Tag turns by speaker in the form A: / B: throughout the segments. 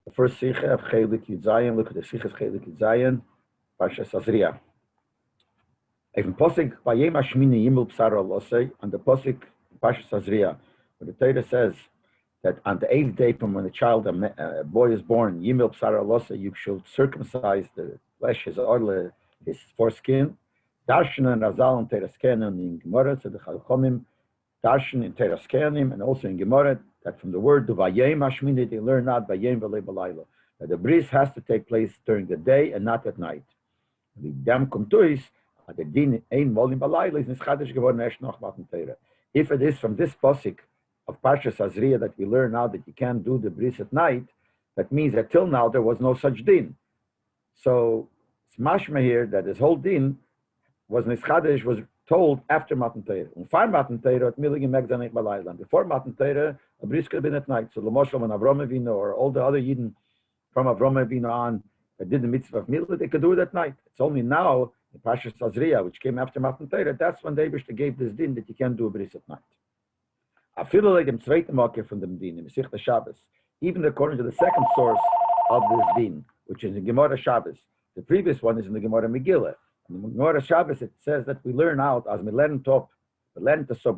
A: The first Sikha of Chelik Yud Zayin, look at the Sikha of Chelik Yud Zayin, Parshas Tazria. Even Posik, Vayem Hashmini Yimul Psar Alosei, on the Posik, Parshas Tazria, where the Torah says that on the 8th day from when a boy is born, Yimul Psar Alosei, you should circumcise the flesh, his foreskin. Darshan and Razal and Teraskenim in Gemara, so the Chalchomim, Darshan in Teraskenim, and also in Gemara, that from the word to Vayem Hashmini, they learn not Vayem V'lei B'layla. That the bris has to take place during the day and not at night. The Dam Kumtuis, the Din Ein Molim B'layla, is Nischadish geworden erst noch Matan Teira. If it is from this posik of Parshas Tazria that we learn now that you can't do the bris at night, that means that till now there was no such din. So it's mashma here that this whole din was Nischadish, was told after Matan Teira. Before Matan Teira, a bris could have been at night. So L'moshel and Avram Avinu or all the other Yidden from Avram Avinu on that did the mitzvah of Milah, they could do it at night. It's only now, in Parshas Tazria, which came after Matan Teira, that's when the Eibishter gave this din that you can't do a bris at night. Afilu like im zweiten Makir from the din, in Masechta Shabbos, even according to the second source of this din, which is in Gemara Shabbos. The previous one is in the Gemara Megillah. In the Gemara Shabbos, it says that we learn out, as we learn top, we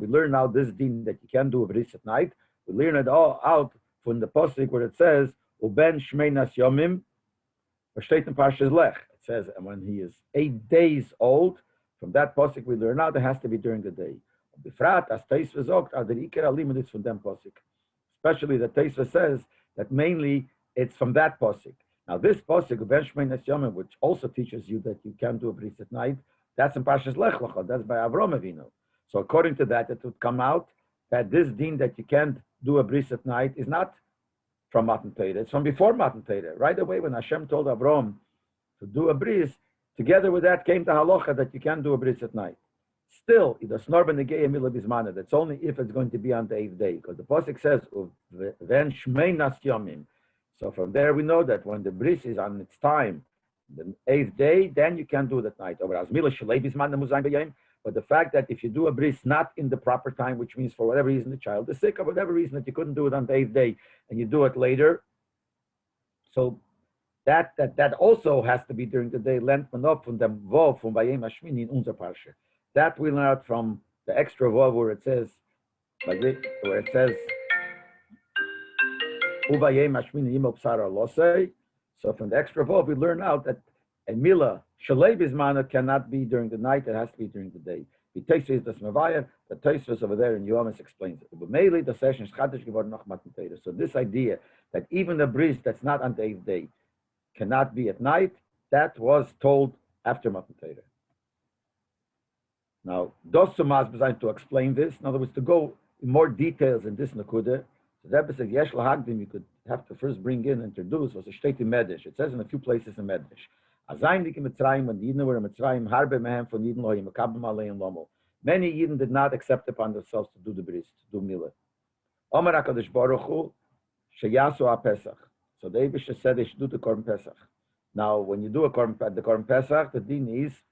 A: learn out this din that you can't do a bris at night. We learn it all out from the posik where it says, Uben Shmeinas Yomim, Vashtetim Parshas Lech. It says, and when he is 8 days old, from that posik we learn out, it has to be during the day. Bifrat, as Teisva zogt, are the Iker Alimud is from them posik. Especially the Teisva says that mainly it's from that posik. Now this posik, Uben Shmeinas Yomim, which also teaches you that you can't do a bris at night, that's in Parshas Lech Lecha, that's by Avram Avinu. So according to that, it would come out that this din that you can't do a bris at night is not from Matan Teira, it's from before Matan Teira. Right away when Hashem told Avram to do a bris, together with that came the halacha that you can't do a bris at night. Still, that's only if it's going to be on the 8th day, because the Pasuk says, Ven Shmeinas Yomim. So from there we know that when the bris is on its time, the 8th day, then you can't do it at night. But the fact that if you do a bris not in the proper time, which means for whatever reason the child is sick, or whatever reason that you couldn't do it on the 8th day, and you do it later, so that also has to be during the day. Lent manop from the vov from Vayem Hashmini in unser parsha. That we learn out from the extra vov where it says Uvayem Hashmini Yimol Psara Losei. So from the extra vov we learn out that a milah Leib Bismana cannot be during the night, it has to be during the day. The Tazria is Mavaya, the Tazria over there in Yomis explains it. But mainly the session is Chadash geworden noch Matan Teira. So this idea that even the bris that's not on the 8th day cannot be at night, that was told after Matan Teira. Now, dos sumas designed to explain this. In other words, to go in more details in this Nakuda, so Rebbe says, Yesh lahagdim, you could have to first bring in, introduce, was a state in Medrash. It says in a few places in Medrash. Many Yidden did not accept upon themselves to do the bris, to do milah. So the Eibishter said they should do the Korban Pesach. Now, when you do the Korban Pesach, the din is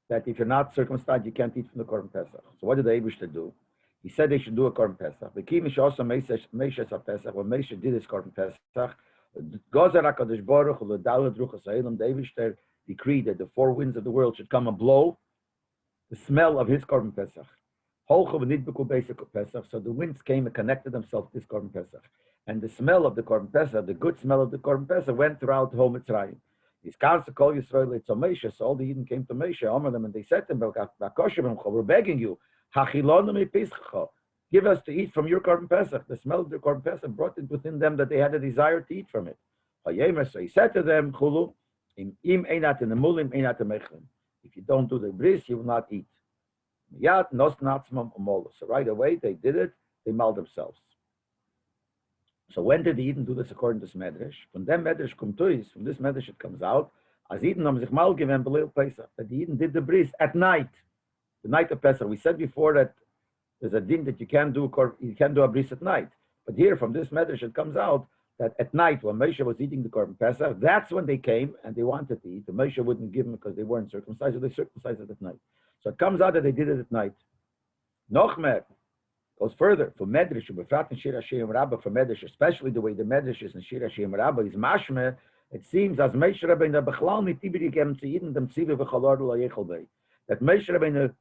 A: that if you're not circumcised, you can't eat from the Korban Pesach. So what did the Eibishter do? He said they should do a Korban Pesach. When Moshe did his Korban Pesach, the Eibishter decreed that the 4 winds of the world should come and blow the smell of his Korban Pesach. So the winds came and connected themselves to this Korban Pesach. And the smell of the Korban Pesach, the good smell of the Korban Pesach, went throughout the whole Mitzrayim. These counts to call Yisrael, it's Moshe. So all the Yidden came to Moshe, and they said to him, we're begging you, give us to eat from your Korban Pesach. The smell of the Korban Pesach brought it within them that they had a desire to eat from it. So he said to them, if you don't do the bris, you will not eat. So right away they did it, they mauled themselves. So when did the Eden do this according to this Medrash? From them Medrash kumtuis, from this Medrash it comes out, as Eden am sich mal given Beleil Pesach, that the Eden did the bris at night, the night of Pesach. We said before that there's a din that you can't do a bris at night. But here from this Medrash it comes out that at night when Moshe was eating the Korban Pesach, that's when they came and they wanted to eat. The Moshe wouldn't give them because they weren't circumcised, so they circumcised it at night. So it comes out that they did it at night. Nochmer, Goes further. For Medrash, Befrat and Shir Hashirim Rabbah, for Medrash, especially the way the Medrash is in Shir Hashirim Rabbah, is mashme, it seems as Moshe Rabbeinu Bechlal mitibri gem to Yidden dem Tziva v'chalor lo yechol bei. That Moshe Rabbeinu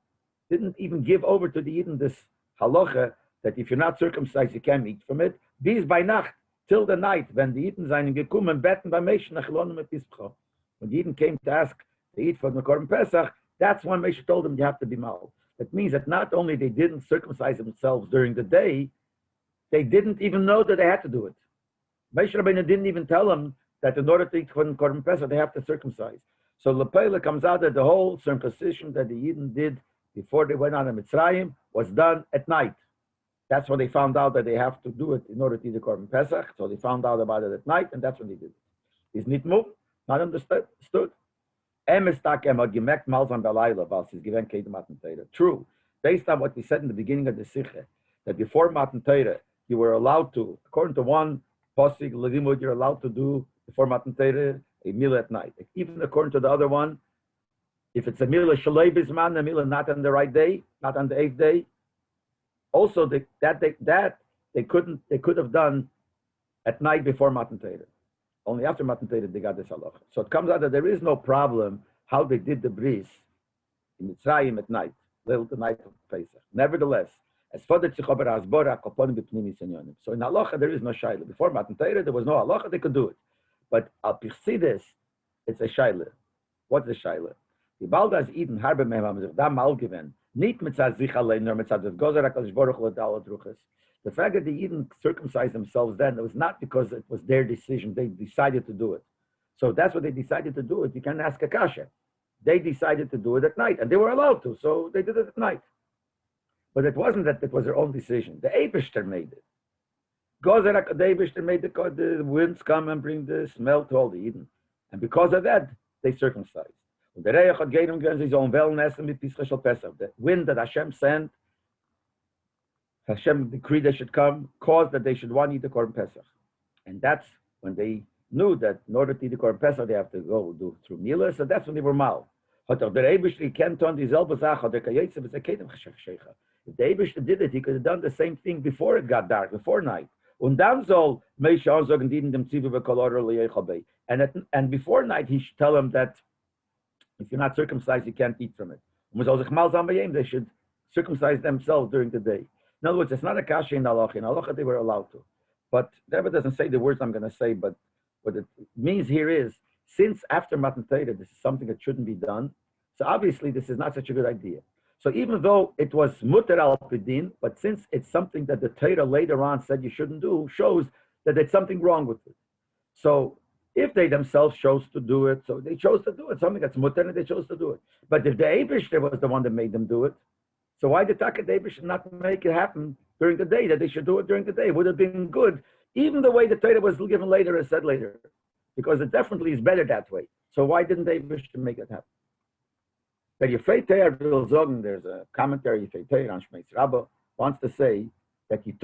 A: didn't even give over to the Yidden this halacha that if you're not circumcised, you can't eat from it. Bis by Nacht, till the night, when the Yidden seinen gekommen betten by Moshe nach Elonim et Pischa. When the Yidden came to ask to eat from the Korban Pesach, that's when Moshe told them you have to be mal. That means that not only they didn't circumcise themselves during the day, they didn't even know that they had to do it. Moshe Rabbeinu didn't even tell them that in order to eat from Korban Pesach, they have to circumcise. So Lepele comes out that the whole circumcision that the Yidden did before they went on to Mitzrayim was done at night. That's when they found out that they have to do it in order to eat the Korban Pesach. So they found out about it at night, and that's when they did it. Is nicht moved, not understood. True. Based on what we said in the beginning of the Sikhe, that before Matan Torah, you were allowed to, according to one Posig, Levimud, you're allowed to do before Matan Torah a meal at night. Even according to the other one, if it's a meal of Shalei Bisman, a meal not on the right day, not on the 8th day, also they could have done at night before Matan Torah. Only after Matan Torah they got this halacha. So it comes out that there is no problem how they did the bris in Mitzrayim at night, little the night of Pesach. Nevertheless, as for the Tzichober Hasbora, Koponim B'Pnimis Inyonim. So in halacha there is no shaila. Before Matan Torah there was no halacha, they could do it. But al Pichsidis, it's a shaila. What's the shaila? The Baldas Eden Harbe Meham sich da mal given. Nicht mitzad sich allein, nor mitzad des Gozer HaKadosh Baruch Hu L'dal Druchas. The fact that the Eden circumcised themselves then, it was not because it was their decision. They decided to do it. So that's what they decided to do it. You can't ask a kasha. They decided to do it at night, and they were allowed to, so they did it at night. But it wasn't that it was their own decision. The Eibishter made it. Gozer HaKadosh, the Eibishter made the winds come and bring the smell to all the Eden. And because of that, they circumcised. The wind that Hashem sent, Hashem decreed they should come, caused that they should want to eat the Korban Pesach. And that's when they knew that in order to eat the Korban Pesach, they have to go do through Mila, so that's when they were mal. If the Eibishter did it, he could have done the same thing before it got dark, before night. And before night, he should tell them that if you're not circumcised, you can't eat from it. They should circumcise themselves during the day. In other words, it's not a kasha in halacha. In halacha, they were allowed to. But the Rebbe doesn't say the words I'm going to say, but what it means here is, since after Matan Torah, this is something that shouldn't be done, so obviously this is not such a good idea. So even though it was mutar al pidin, but since it's something that the Torah later on said you shouldn't do, shows that there's something wrong with it. So if they themselves chose to do it, so they chose to do it, something that's mutar and they chose to do it. But if the Eibishter was the one that made them do it, so why did Taka David should not make it happen during the day, that they should do it during the day? It would have been good, even the way the Torah was given later and said later, because it definitely is better that way. So why didn't David make it happen? But there's a commentary, on Shmeitz Rabbah, wants to say that he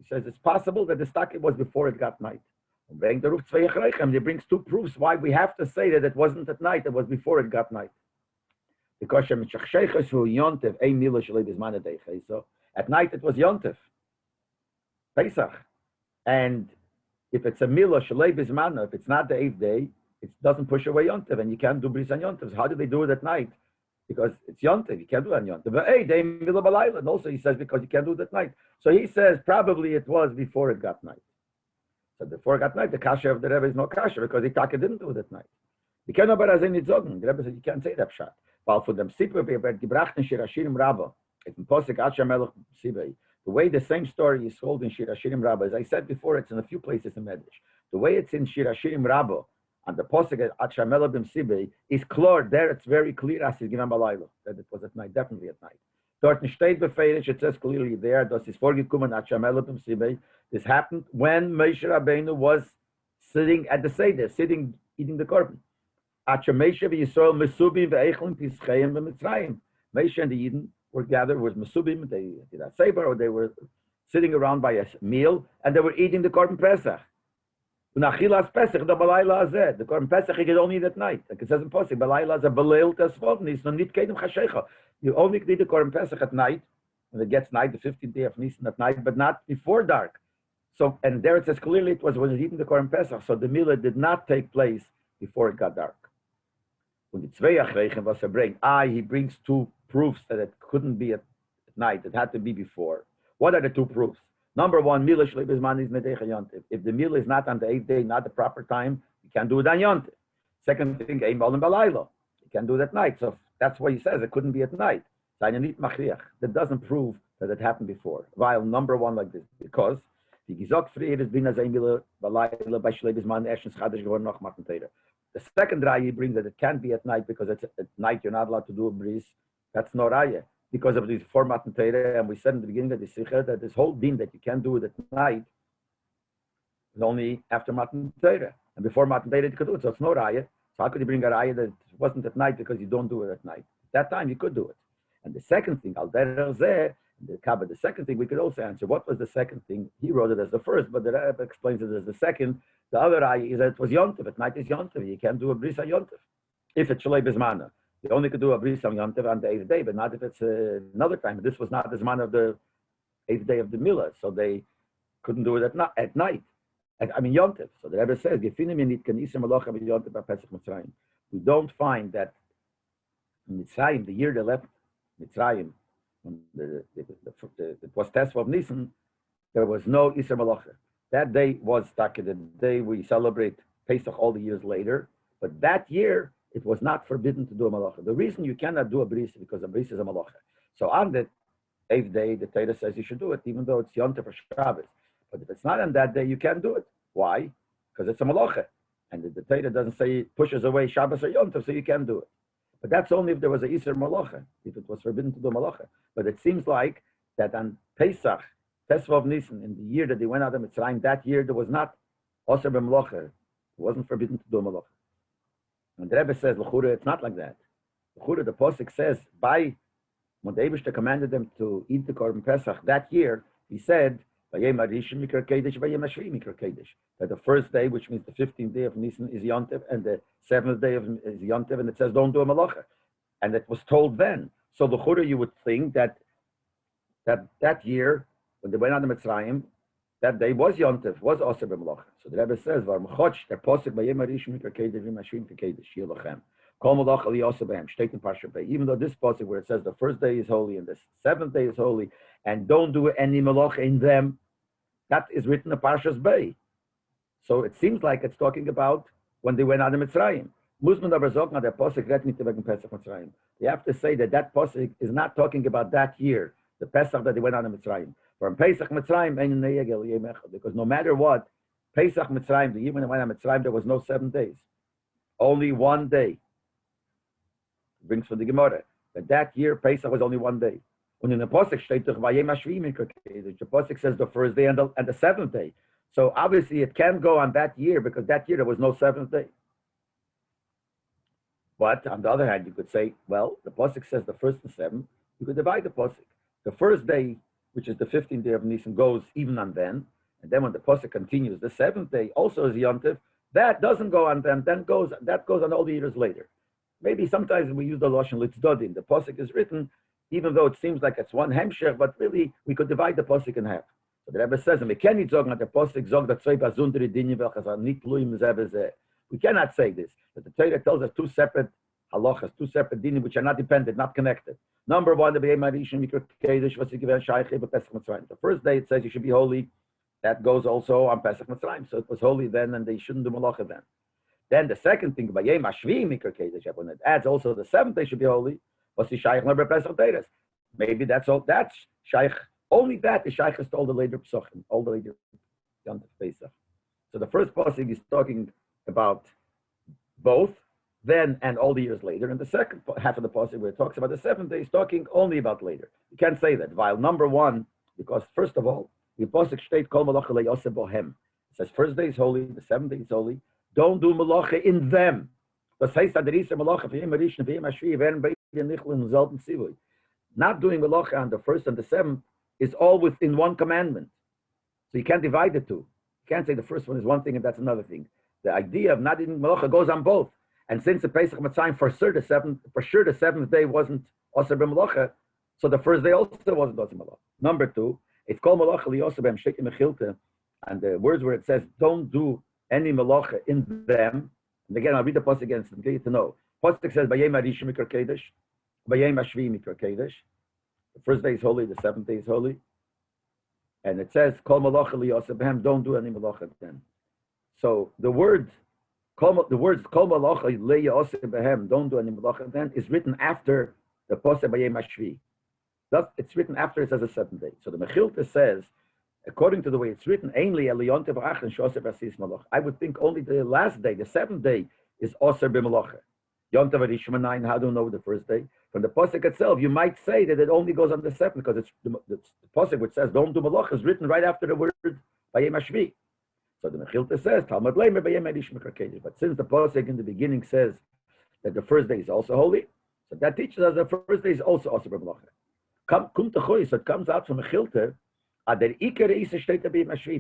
A: says it's possible that the stake was before it got night. And he brings two proofs why we have to say that it wasn't at night, it was before it got night. Because at night it was Yontif, Pesach. And if it's a Milah Shalei Bismana, if it's not the 8th day, it doesn't push away Yontif, and you can't do Bris on Yontif. So how do they do it at night? Because it's Yontif, you can't do it on Yontif. But hey, they Milah Balayla, and also he says because you can't do it at night. So he says probably it was before it got night. So before it got night, the kasha of the Rebbe is no kasha, because the Taka didn't do it at night. You can't know about Azin Zogen. The Rebbe said you can't say that shot. For them, the way the same story is told in Shir Hashirim Rabbah, as I said before, it's in a few places in Medrash. The way it's in Shir Hashirim Rabbah, and the posuk at Shamela Bim Sibei is clear. There, it's very clear as is given balayla that it was at night, definitely at night. Dort steht befeirish, it says clearly there. Das is vorgekommen at Shamela Bim Sibei. This happened when Moshe Rabbeinu was sitting at the seder, sitting eating the korban. Moshe and the Eden were gathered with Mesubim, they did a saber, or they were sitting around by a meal, and they were eating the Korban Pesach. The Korban Pesach you can only eat at night. Like it says in Posik, you only eat the Korban Pesach at night, when it gets night, the 15th day of Nisan at night, but not before dark. So, and there it says clearly it was when it eaten the Korban Pesach. So the Milah did not take place before it got dark. When the Tzveach Reichen was bring, he brings two proofs that it couldn't be at night. It had to be before. What are the two proofs? Number one, Milah Shleib Zman is Nedecha Yontiv. If the Milah is not on the 8th day, not the proper time, you can't do it on Yontiv. Second thing, Ein Olam Balaylo. You can't do it at night. So that's why he says it couldn't be at night. That doesn't prove that it happened before. While number one like this, because the second raya he brings that it can't be at night because it's at night you're not allowed to do a bris. That's no raya because of these four matan Torah, and we said in the beginning of the sikha that this whole din that you can't do it at night is only after matan Torah, and before matan Torah you could do it. So it's no raya. So how could you bring a raya that it wasn't at night because you don't do it at night? At that time you could do it. And the second thing, the second thing we could also answer. What was the second thing? He wrote it as the first, but the Rabbi explains it as the second. The other eye is that it was Yontiv. At night is Yontiv. You can't do a bris on Yontiv. If it's Shalei Bizmana. You only could do a bris on Yontiv on the 8th day, but not if it's another time. This was not the Zman of the 8th day of the Milah, so they couldn't do it at night. Yontiv. So the Rebbe says, we don't find that in Mitzrayim, the year they left Mitzrayim, when it was Tesva of Nisan, there was no Isser Malacha. That day was the day we celebrate Pesach all the years later, but that year it was not forbidden to do a Malacha. The reason you cannot do a bris is because a bris is a Malacha. So on the 8th day, the Torah says you should do it, even though it's Yom Tov or Shabbos. But if it's not on that day, you can't do it. Why? Because it's a Malacha. And the Torah doesn't say it pushes away Shabbos or Yom Tov, so you can't do it. But that's only if there was a Isser Malacha, if it was forbidden to do Malacha. But it seems like that on Pesach, Tesva of Nisan, in the year that they went out of Mitzrayim, that year there was not Osir B'Malacha. It wasn't forbidden to do Malacha. And the Rebbe says, L'chura, it's not like that. L'chura, the Posik says, when the Eibishter commanded them to eat the Korban Pesach that year, he said, that the first day, which means the 15th day of Nisan, is Yontiv, and the 7th day is Yontiv, and it says don't do a malacha. And it was told then. So the Chura, you would think that year, when they went on the Mitzrayim, that day was Yontiv, was Osir b'malacha. So the Rebbe says, der Posik b'yem harishon mikra kedesh v'mashvim kedesh yilachem. Kol malach ali osir b'hem, shteit in Parsha Pei. Even though this Posik where it says the first day is holy and the 7th day is holy, and don't do any malacha in them, that is written in Parshas Bei. So it seems like it's talking about when they went out of Mitzrayim. Musman aber sagt, der Posik redt nicht wegen Pesach Mitzrayim. You have to say that Posik is not talking about that year, the Pesach that they went out of Mitzrayim. From Pesach Mitzrayim, because no matter what, Pesach Mitzrayim, the year when they went out of Mitzrayim, there was no 7 days. Only 1 day. It brings from the Gemara. That year, Pesach was only 1 day. And in the Posik steht doch, the Posik says the first day and the 7th day. So obviously it can't go on that year because that year there was no 7th day. But on the other hand, you could say, well, the Posik says the 1st and 7th. You could divide the Posik. The first day, which is the 15th day of Nisan, goes even on then. And then when the Posik continues, the 7th day also is Yom Tov. That doesn't go on then. That goes on all the years later. Maybe sometimes we use the Lashon Litzdodin. The Posik is written, even though it seems like it's one hemshech, but really we could divide the Posik in half. So the Rebbe says, we cannot say this, that the Torah tells us two separate halachas, two separate dinim, which are not dependent, not connected. Number one, the first day it says you should be holy. That goes also on Pesach Mitzrayim. So it was holy then, and they shouldn't do malacha then. Then the second thing, when it adds also the 7th day should be holy, maybe that's all. That's shaykh. Only that is shaykh to all the later psuchim, all the later Yom Tov Pesach. So the first pasuk is talking about both then and all the years later, and the second half of the pasuk where it talks about the 7th day is talking only about later. You can't say that. While number one, because first of all, the pasuk state kol malacha le'yoseh bohem. It says first day is holy, the 7th day is holy. Don't do malacha in them. Das heißt, that there is a malacha for him rishon for him ashvi werden beide nichl in selben zivui. Not doing malacha on the 1st and the 7th is all within one commandment. So you can't divide the two. You can't say the first one is one thing and that's another thing. The idea of not doing malacha goes on both. And since the Pesach Mitzrayim for sure the 7th day wasn't Osir b'malacha, So the first day also wasn't Osir Malacha. Number two, it's called Malacha Liyoseh B'hem Shekim Mechilta, and the words where it says, don't do any Malacha in them. And again, I'll read the pasuk again, so you need to know. Pasuk says, Bayem Arishim Mikra Kedesh, Bayem Ashvi Mikra Kedesh. The first day is holy, the seventh day is holy. And it says, Kol Malacha Liyoseh B'hem, don't do any Malacha then. So the words Kol Malacha Liyoseh B'hem, don't do any Malacha then, is written after the pasuk Bayem Ashvi. It's written after it says the seventh day. So the Mechilta says, according to the way it's written, I would think only the last day, the seventh day, is Oser b'Malacha. Yontav Arishma, how do you know the first day? From the pasuk itself, you might say that it only goes on the seventh, because it's the pasuk which says don't do Malacha is written right after the word Bayem Ashvi. So the Mechilta says, Talmud Leib Bayem Arishma Krakedesh. But since the pasuk in the beginning says that the first day is also holy, so that teaches us the first day is also Oser b'Malacha. So it comes out from Mechilta. The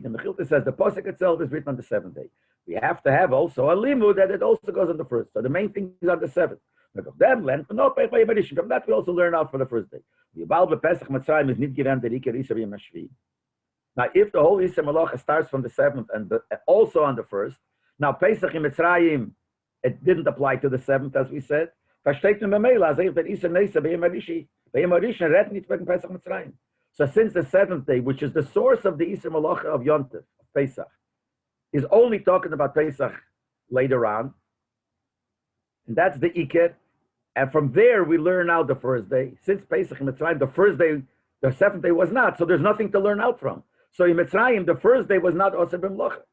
A: Mechilta says the pasuk itself is written on the seventh day. We have to have also a limud that it also goes on the first. So the main thing is on the seventh. From that we also learn out for the first day. Now, if the whole Isra Malacha starts from the seventh and also on the first, now Pesach in Mitzrayim, it didn't apply to the seventh, as we said. So since the seventh day, which is the source of the Isra Malacha of Yontif, Pesach, is only talking about Pesach later on, and that's the Iker, and from there we learn out the first day. Since Pesach in Mitzrayim, the first day, the seventh day was not, so there's nothing to learn out from. So in Mitzrayim, the first day was not Osir b'Malacha.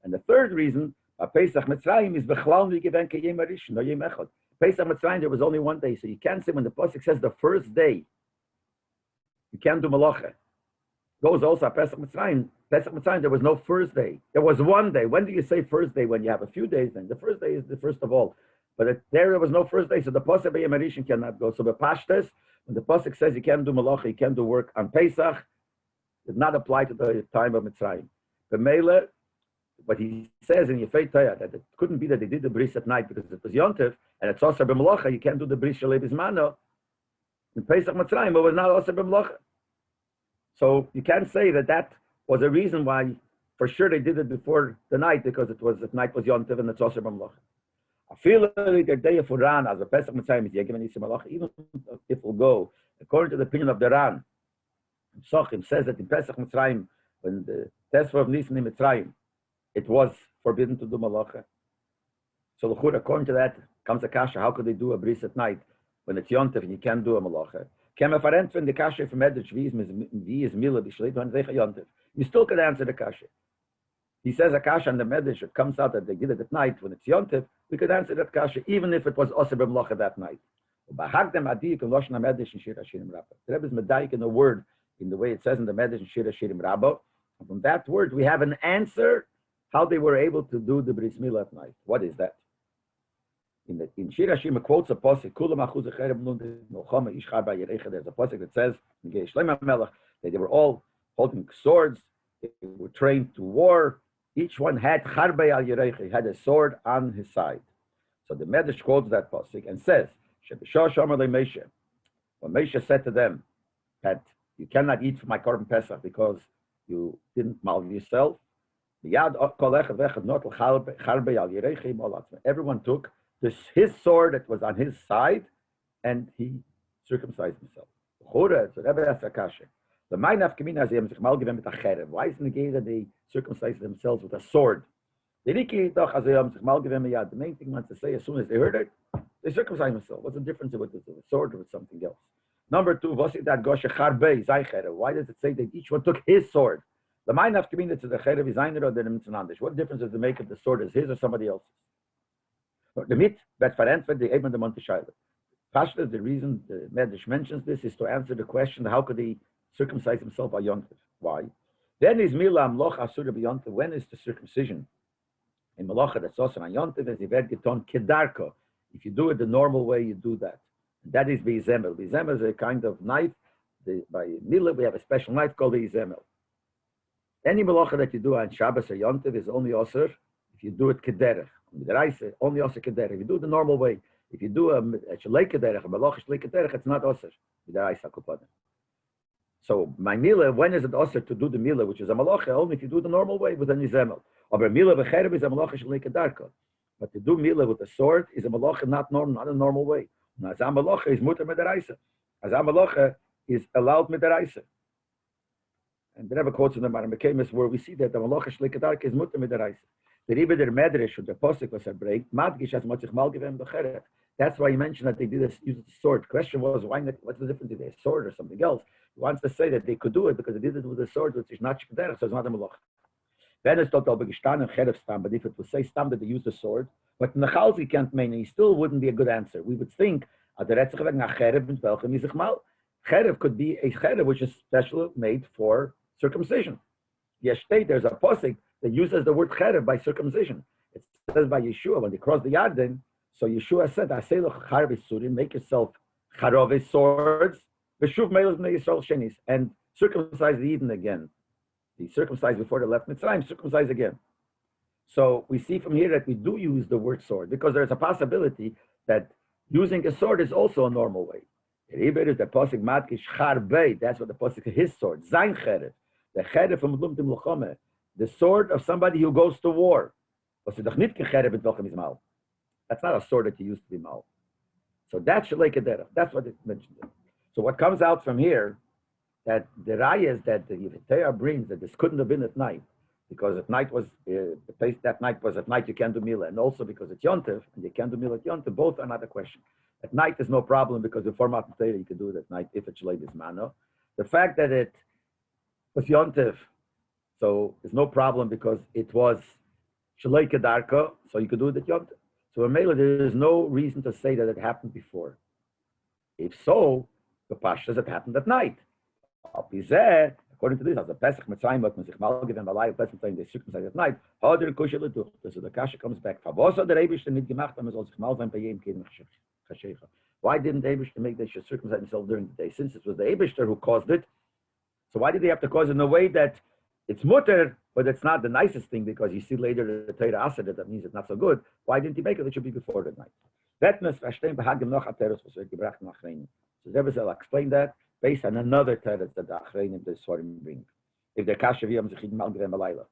A: And the third reason, Pesach Mitzrayim is B'chlal Nigiven K'yem Arishon, no Yem Echad. Pesach Mitzrayim, there was only one day, so you can't say when the pasuk says the first day, you can't do Malacha. Goes also at Pesach Mitzrayim. Pesach Mitzrayim, there was no first day. There was one day. When do you say first day? When you have a few days, then the first day is the first of all. But there was no first day, so the pasuk B'yem Arishon cannot go. So the Pashtas, when the pasuk says you can't do Malacha, you can't do work on Pesach, does not apply to the time of Mitzrayim. But Mele, what he says in Yefei Taya, that it couldn't be that they did the bris at night because it was Yontif, and it's also b'Malacha, you can't do the bris Leib Bizmano. In Pesach Mitzrayim, it was not also b'Malacha. So you can't say that that was a reason why, for sure they did it before the night, because it was at night was Yontif and it's also b'Malacha. I feel like the day of Ran, as a Pesach Mitzrayim is Yegem and Yisrael Malacha, even if we'll go, according to the opinion of the Ran, Sochim says that in Pesach Mitzrayim, when the Tesva of Nisan in Mitzrayim, it was forbidden to do Malacha. So according to that, comes a kasha, how could they do a bris at night when it's Yontif and you can't do a Malacha? When the kasha from Medrash, wie is Mila, you still could answer the kasha. He says a kasha on the Medrash, it comes out that they did it at night when it's Yontif, we could answer that kasha even if it was Osir b'Malacha that night. The Rebbe is medayik in the word, in the way it says in the Medrash in Shir Hashirim Rabbah. And from that word, we have an answer how they were able to do the Bris Milah at night. What is that? In Shir Hashirim quotes a pasuk, there's a pasuk that says that they were all holding swords, they were trained to war. Each one had Charbei al Yerecha, had a sword on his side. So the Medrash quotes that pasuk and says, when Moshe said to them that you cannot eat from my Korban Pesach because you didn't mal yourself, everyone took his sword that was on his side and he circumcised himself. So Rebbe asked Akasha, why isn't the gay that they circumcised themselves with a sword? The main thing wants to say, as soon as they heard it, they circumcised themselves. What's the difference with a sword or with something else? Number two, why does it say that each one took his sword? The mind of community to the cherev is einer or the mitzvah. What difference does it make if the sword is his or somebody else's? The mit that's for answer the Eben the Monteshayla. Pashta, the reason the Medrash mentions this is to answer the question: how could he circumcise himself by Yontif? Why? Then is Mila Amloch Asura B'Yontif. When is the circumcision in Malacha that's also on Yontif? As Iver Giton Kedarko. If you do it the normal way, you do that. That is Beizemel. Beizemel is a kind of knife. By Mila, we have a special knife called Beizemel. Any Malacha that you do on Shabbos or Yontif is only Osir if you do it Kederech. Only Osir Kederech. If you do it the normal way, If you do a shleika derech, a malacha shleika derech, it's not osir. So my mila, when is it osir to do the mila, which is a malacha, only if you do the normal way with a nizemel. Or a mila b'cherev is a malacha shleika darka. But to do mila with a sword is a malacha not a normal way. Now, as a malacha is mutter midaraisa. As a malacha is allowed midaraisa. And the Rebbe quotes in the Maramakemis where we see that the malacha shleika darka is mutter midaraisa. The Rebbe der Medrash or the Posik was a break. Madgish as much mal givem b'cherev. That's why he mentioned that they did this, use the sword. The question was, why not? What's the difference if they a sword or something else? He wants to say that they could do it because they did it with a sword, which is not shkederach, so it's not a malacha. Then it's total begestan and cherev stam. But if it would say stam that they used the sword, but in the chalzi can't mean, he still wouldn't be a good answer. We would think at the retzach wegen a cherev in welchem is mal. Cherev could be a cherev which is specially made for circumcision. Yes, there's a posik that uses the word cherev by circumcision. It says by Yeshua when they crossed the Yarden. So Yeshua said, make yourself charove swords, and circumcise the Eden again. He circumcised before they left Mitzrayim, circumcise again. So we see from here that we do use the word sword because there's a possibility that using a sword is also a normal way. Is the posik matkish charbe. That's what the posik is, his sword. Zain cherev, the cherev from Lumtim Luchome, the sword of somebody who goes to war. That's not a sword that you used to be mal. So that's shleika derech. That's what it mentioned. So what comes out from here, that the raya is that the Yivatayah brings that this couldn't have been at night, because at night was the place that night was at night you can't do mila, and also because it's yontiv and you can't do mila at yontiv. Both are not a question. At night is no problem because before Matan Torah you can do it at night if it's shleik is mano. The fact that it was yontiv, so there's no problem because it was shleika darka, so you could do it at yontiv. So in Mela, there is no reason to say that it happened before. If so, the Pasha says it happened at night. According to this, as the Pesach Mitzrayim, but Mesich Malgiv and Malay, Pesach Mitzrayim, they circumcised at night. How the Kusha Leduch? So the Kasha comes back. Favosa the Reibish the Nidgemacht, and Mesich Malvim Payim Kid Chashecha. Why didn't the Eibush make they should circumcise themselves during the day? Since it was the Eibishter who caused it, so why did they have to cause it in a way that it's mutter, but it's not the nicest thing because you see later the Torah Asad that means it's not so good. Why didn't he make it? It should be before the night. So Rebbe will explain that based on another teretz that the Achreinim the Svarim bring. If they're kasha v'yam zechid malgrem alayla.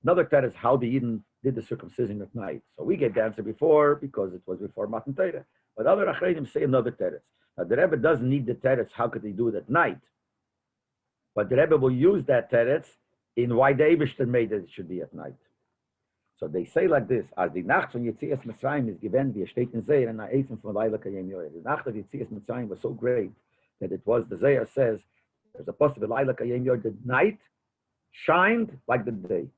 A: Another teretz how the Eden did the circumcision at night. So we gave the answer before because it was before Matan Torah. But other Achreinim say another teretz. Now the Rebbe doesn't need the teretz. How could they do it at night? But the Rebbe will use that teretz in why the Eibishter made it should be at night. So they say like this, as the Nacht von Yetzias Mitzrayim is given, wie steht in Zeir, and Eisen von Leila Kayem Yoel. The Nacht of Yetzias Mitzrayim was so great that it was, the Zeir says, there's a possible Leila Kayem Yoel, the night shined like the day.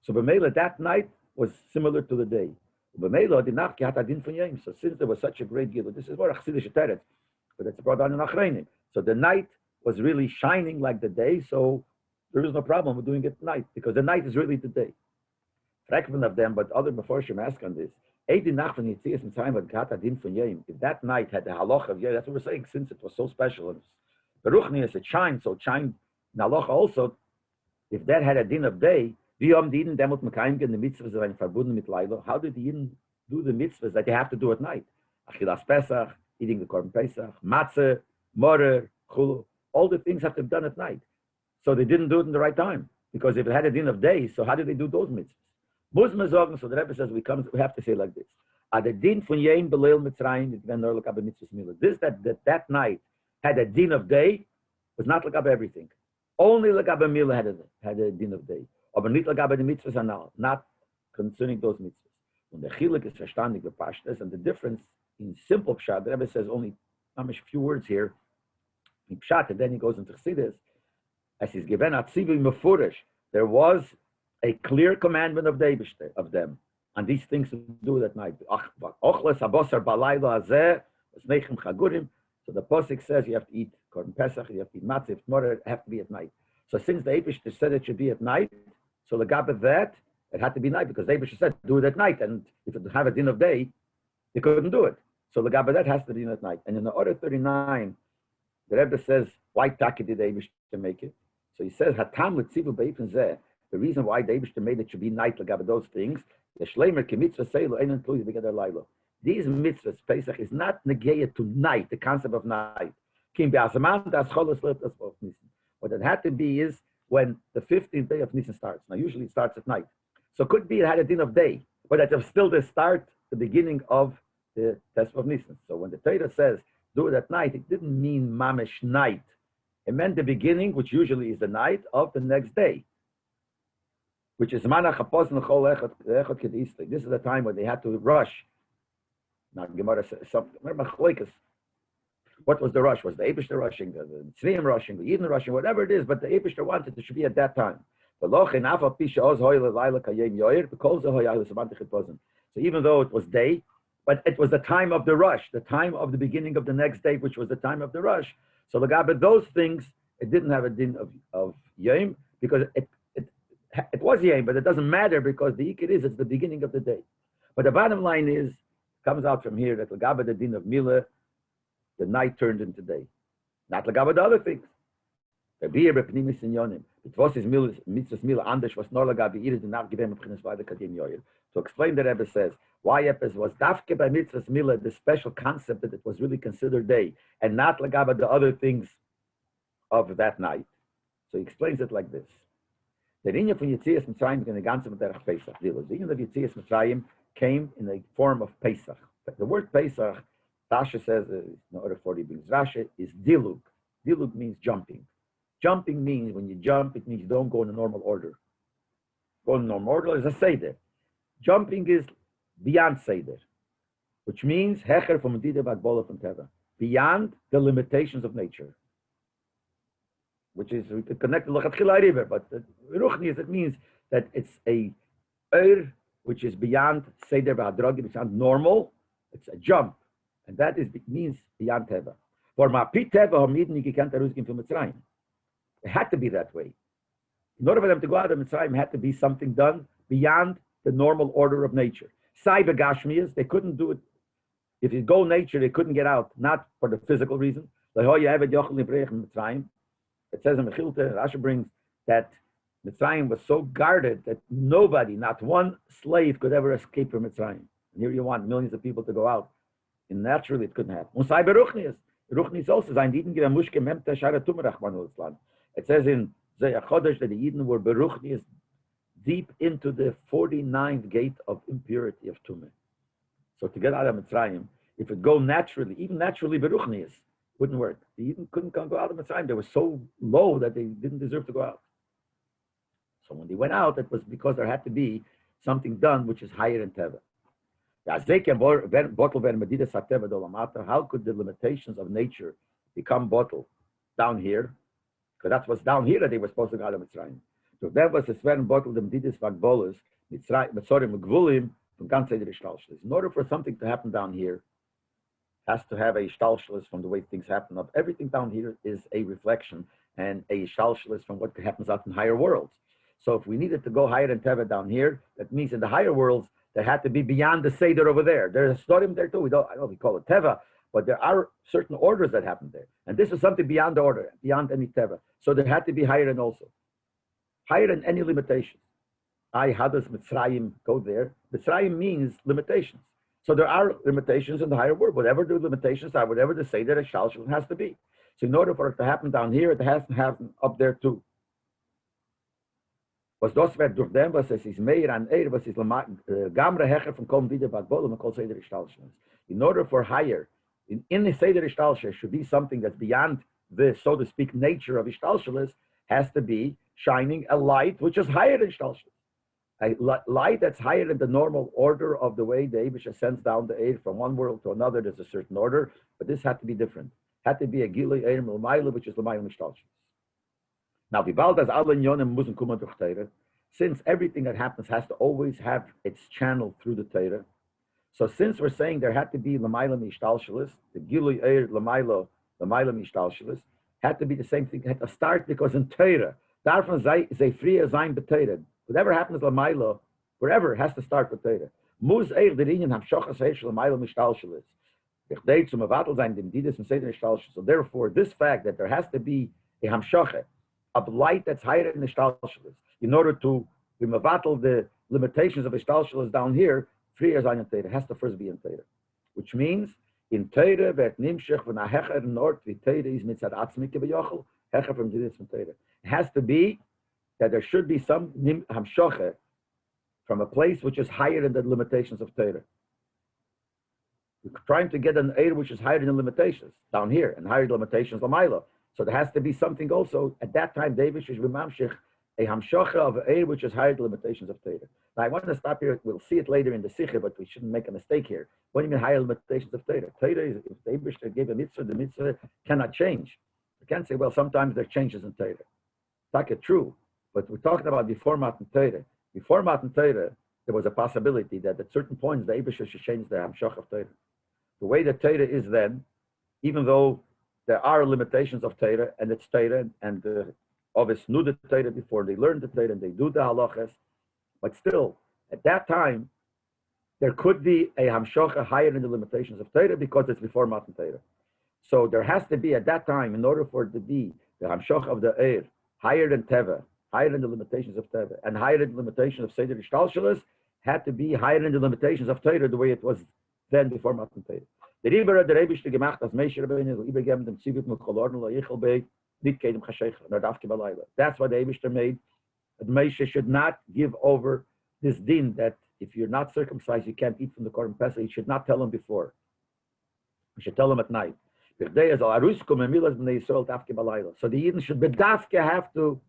A: So B'meila, that night was similar to the day. B'meila, the Nacht Kihat Adin von Yem. So since there was such a great Gilul, this is what Chassidische Teretz, but it's brought down in Achreinim. So the night was really shining like the day, so there is no problem with doing it at night, because the night is really the day. Fragment of them, but other Meforshim ask on this. If that night had the halach of Yeh, that's what we're saying, since it was so special. Beruchnius, it shined, so it shined in halach also. If that had a din of day, how did the Yidden do the mitzvahs that they have to do at night? Achilas Pesach, eating the Korban Pesach, Matzah, Morer, Chulu, all the things have to be done at night. So they didn't do it in the right time. Because if it had a din of day, so how did they do those mitzvahs? Muslims sagen, so the Rebbe says we have to say like this. The din von Yom Beleil Mitzrayim, this that night had a din of day was not like everything. Only like Mila had a din of day. Aber nicht like the mitzvahs are not concerning those mitzvahs. When the chiluk is verstandig the pashtas, and the difference in simple pshat, the Rebbe says only a few words here in pshat, and then he goes into chassidus. As he's given at Tzivi Mefurish, there was a clear commandment of them, and these things to do at night. So the Pasuk says you have to eat Korban Pesach, you have to eat Matzah, it have to be at night. So since the Eibishter said it should be at night, so the gab of that, it had to be night, because the Eibishter said do it at night, and if it have a din of day, they couldn't do it. So the gab of that has to be at night. And in the Order 39, the Rebbe says, why Taki did the Eibishter make it? So he says, Hatam l'tzivu be'ifin zeh, the reason why the Eibishter made it should be night like those things, the shleimer kemitzvah seilu einen tluyi v'geder lailo. These mitzvahs, Pesach, is not negated to night, the concept of night. What it had to be is when the 15th day of Nisan starts. Now, usually it starts at night. So it could be it had a din of day, but it was still the start, the beginning of the test of Nisan. So when the Torah says, do it at night, it didn't mean mamish night. It meant the beginning, which usually is the night of the next day, which is manach hapos l'chol echad kedisli. This is the time when they had to rush. Now, Gemara says something. What was the rush? Was the Eibishter rushing, the Tzriim rushing, the Yidden rushing, whatever it is, but the Eibishter wanted it should be at that time. So even though it was day, but it was the time of the rush, the time of the beginning of the next day, which was the time of the rush. So but those things, it didn't have a din of Yom, because it was Yom, but it doesn't matter because the Ikir is, it's the beginning of the day. But the bottom line is, comes out from here that Lagaba the din of Milah, the night turned into day. Not Lagaba the other things. Rabbi Repnimis in Yonim. It was his mitzvahs Milah Andesh was nor Lagabi Iris did not give him a Pchinas by the Kadim Yoyer. To explain the Rebbe says, why Epes was Dafke by mitzvahs Milah, the special concept that it was really considered day, and not Lagaba the other things of that night. So he explains it like this. The Rinja from Yitzias Mitzrayim in the ganze Derech Pesach. The Rinja of Yitzias Mitzrayim came in the form of Pesach. The word Pesach, Tasha says, in order for the brings Rashi, is dilug. Dilug means jumping. Jumping means when you jump, it means you don't go in a normal order. Go in a normal order is a Seder. Jumping is beyond Seder, which means Hecher from Medida Bagbola from Teva, beyond the limitations of nature. Which is, we could connect to Lachatchila River, but Ruchni it means that it's a which is beyond Seder V'Hadragi, beyond normal. It's a jump, and that means beyond Teva. For Ma'pi Teva Hamidni Gikant Aruzkim from Mitzrayim. It had to be that way. In order for them to go out of Mitzrayim, it had to be something done beyond the normal order of nature. Sai Begashmias, they couldn't do it. If you go nature, they couldn't get out, not for the physical reason. It says in Mechilta, Rashi brings that Mitzrayim was so guarded that nobody, not one slave, could ever escape from Mitzrayim. And here you want millions of people to go out. And naturally, it couldn't happen. Ruchnis also sein, die Yidden geben Mushke Memta Shara Tumrachman Land. It says in Zayach Chodesh that the Yidden were beruchnis deep into the 49th gate of impurity of Tumah. So to get out of Mitzrayim, if it go naturally, even naturally beruchnis, wouldn't work. The Yidden couldn't go out of Mitzrayim. They were so low that they didn't deserve to go out. So when they went out, it was because there had to be something done which is higher than Teva. How could the limitations of nature become bottled down here? Because that was down here that they were supposed to go out of Mitzrayim. So there was a swear bottle the Medidis Vagbolas, Mitzrayim Gvulim, from ganz Seder Ishtalshlis. In order for something to happen down here, has to have a Ishtalshlis from the way things happen up. Everything down here is a reflection and a Ishtalshlis from what happens out in higher worlds. So if we needed to go higher than Teva down here, that means in the higher worlds, there had to be beyond the Seder over there. There's a Storim there too. I don't know if we call it Teva, but there are certain orders that happen there. And this is something beyond the order, beyond any Teva. So there had to be higher than also. Higher than any limitations. How does Mitzrayim go there? Mitzrayim means limitations. So there are limitations in the higher world. Whatever the limitations are, whatever the Seder Shalshal has to be. So in order for it to happen down here, it has to happen up there too. Was das wird durch dem, was es ist mehr an was ist gamre hecher von kom wieder bad bolem kol Seder Ishtalshel. In order for higher, in the Seder Ishtalshel should be something that's beyond the, so to speak, nature of Ishtalshel, has to be shining a light which is higher than Ishtalshel. A light that's higher than the normal order of the way the Eibusha sends down the air from one world to another. There's a certain order, but this had to be different. Had to be a Gilui Eir L'mayla, which is L'mayla Ishtalshel. Now, since everything that happens has to always have its channel through the Torah, so since we're saying there had to be L'mayla Mishtalshelis, the Gilui Eir L'mayla Mishtalshelis, had to be the same thing, had to start because in Torah, Darfan Zay Friya Zayin B'Torah, whatever happens L'mayla, wherever, has to start with Torah. Muz Eir L'rinyan Hamshochas Heish L'mayla Mishtalshelis. So therefore, this fact that there has to be a Hamshochah, a light that's higher than the Ishtalshelis, in order to battle the limitations of Ishtalshelis down here, 3 years on Torah, has to first be in Torah. which means in Teire wird nimshech von a hecher nord wie Teire is mitzad atzmike b'yochel hecher from Judith from Teire. It has to be that there should be some hamshoche from a place which is higher than the limitations of Teire. We're trying to get an air which is higher than the limitations down here and higher than the limitations l'mayla. So there has to be something also at that time. David should be mamshich a hamshocha of an air which is higher than the limitations of Teire. Now I want to stop here. We'll see it later in the Sikha, but we shouldn't make a mistake here. What do you mean higher limitations of Teire? Teire is if the Eibishter gave a mitzvah, the mitzvah cannot change. You can't say, well, sometimes there are changes in Teire. That's true, but we're talking about before Matan Teire. Before Matan Teire, there was a possibility that at certain points the Eibishter should change the hamshocha of Teire. The way that Teire is then, even though there are limitations of Teire, and it's Teire, and the Ovis knew the Teire before they learned the Teire, and they do the halachas, but still, at that time, there could be a hamshocha higher than the limitations of Teire because it's before Matan Teire. So there has to be at that time, in order for it to be the hamshocha of the Eir, higher than Teva, higher than the limitations of Teva, and higher than the limitations of Seder Ishtalshalas, had to be higher than the limitations of Teire the way it was then before Matan Teire. The Riber der Rebishter gemacht, as Meisher Rabbeinu will übergeben dem Zivit mit Cholorn la Yichel bei nit kedem chashech nor davke balayla. That's what the Rebishter made. That Meisher should not give over this din that if you're not circumcised, you can't eat from the Korban Pesach. You should not tell him before. You should tell him at night. So the Yidden should bedavke have to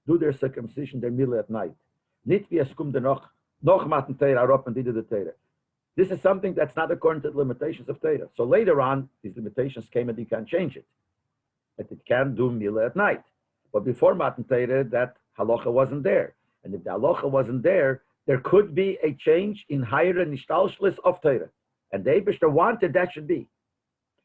A: do their circumcision, their milah at night. Nit wie es kommt noch Matan Teire arop and did the Teire. This is something that's not according to the limitations of Teire. So later on, these limitations came and you can't change it. That it can do milah at night. But before Matan Teire, that halacha wasn't there. And if the halacha wasn't there, there could be a change in higher nishtalshlis of Teire. And the Eibishter wanted that should be.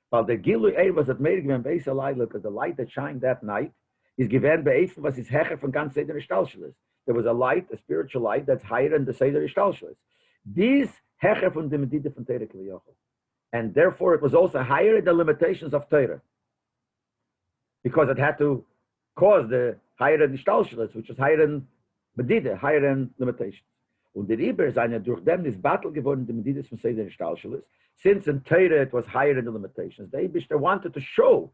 A: While the Gilu Eir was at Meir given Beis Alai, because the light that shined that night is given Be'efen was his hecher from ganz Seder Ishtalshelis. There was a light, a spiritual light that's higher than the Seder Ishtalshelis. These hecher from the Medida from Teire K'liyochel. And therefore it was also higher than the limitations of Teire. Because it had to cause the higher than Ishtalshelis, which is higher than Medida, higher than limitations. Und der Iber ist eine durch dem ist Battle geworden, the Medidas from Seder Ishtalshelis. Since in Teire it was higher than the limitations, the Eibishter wanted to show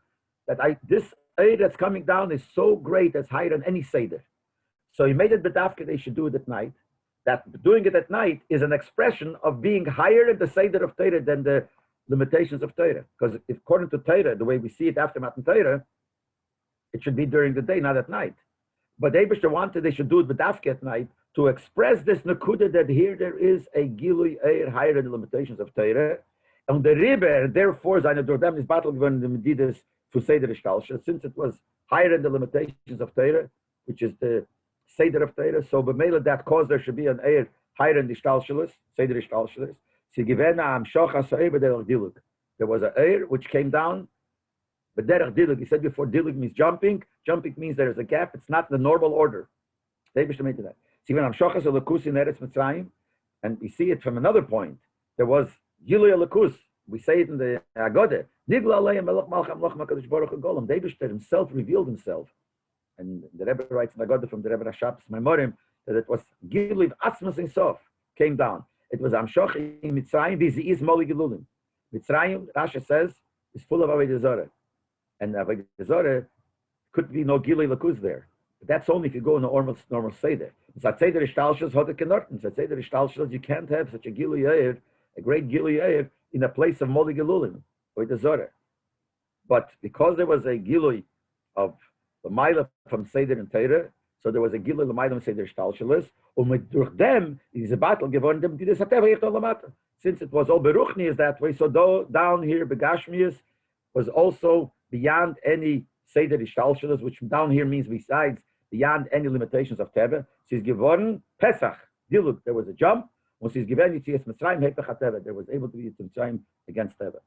A: that this Eir that's coming down is so great, it's higher than any Seder. So he made it bedavke, they should do it at night. That doing it at night is an expression of being higher in the Seder of Teire than the limitations of Teire. Because if, according to Teire, the way we see it after Matan Teire, it should be during the day, not at night. But the Eibishter wanted they should do it bedavke at night to express this nakuda that here there is a Gilui Eir higher than the limitations of Teire. And the Riber, therefore, seine durch dem is battle given the Medidas to Seder Ishtalsha, since it was higher than the limitations of Teire, which is the Seder of Teire. So b'meila that caused there should be an Eir higher than the Ishtalshalis, Seder Ishtalshalis. Sie gewähne am Shocha Sa'ir b'derech Dilug. There was an Eir which came down, b'derech Dilug. He said before Dilug means jumping. Jumping means there is a gap. It's not the normal order. They made that. See, when am Shocha Sa'lakus in Eretz Mitzrayim, and we see it from another point. There was Gilui Alakus. We say it in the Agode. Nigla Aleim Melech Malcham Loch Makadosh Baruch Hu Golem. The Eibishter himself revealed himself. And the Rebbe writes in the Agode from the Rebbe Rashap's Memorim that it was Gilui Atzmas in Sof came down. It was Amshoch in Mitzrayim vizi is Moli Gilulim. Mitzrayim, Rasha says, is full of Avodah Zorah. And Avodah Zorah could be no Gilui Lakus there. But that's only if you go in a normal Seder. It's like Seder Ishtalshus Hodek Kenorten. It's like Seder Ishtalshus, you can't have such a Gilui Eir, a great Gilui Eir, in a place of Moli Gelulim, or the Zorah. But because there was a Gilui of the Maila from Seder and Teire, so there was a Gilui of Maila from Seder Ishtalshus, and durch them is a battle given them to the since it was all Beruchni is that way, so down here, Begashmius was also beyond any Seder Ishtalshus, which down here means besides, beyond any limitations of Teva. She's given Pesach, Diluk, there was a jump. When she's given Yitzias Mitzrayim, Hepech HaTeva, there was able to be Yitzias Mitzrayim against Teva.